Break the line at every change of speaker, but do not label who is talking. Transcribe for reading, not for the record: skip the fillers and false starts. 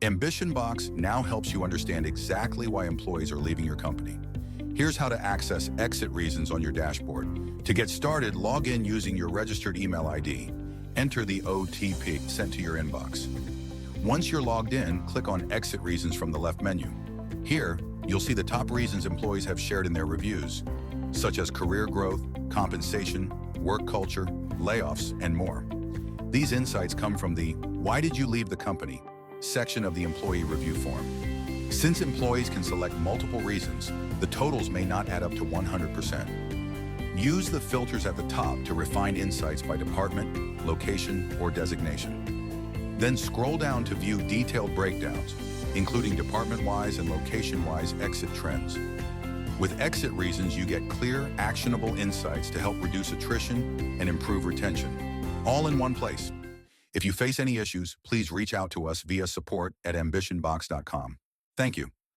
AmbitionBox now helps you understand exactly why employees are leaving your company. Here's how to access exit reasons on your dashboard. To get started, log in using your registered email ID. Enter the OTP sent to your inbox. Once you're logged in, click on Exit Reasons from the left menu. Here, you'll see the top reasons employees have shared in their reviews, such as career growth, compensation, work culture, layoffs, and more. These insights come from the "Why did you leave the company?" section of the employee review form. Since employees can select multiple reasons, the totals may not add up to 100%. Use the filters at the top to refine insights by department, location, or designation. Then scroll down to view detailed breakdowns, including department-wise and location-wise exit trends. With exit reasons, you get clear, actionable insights to help reduce attrition and improve retention, all in one place. If you face any issues, please reach out to us via support@ambitionbox.com. Thank you.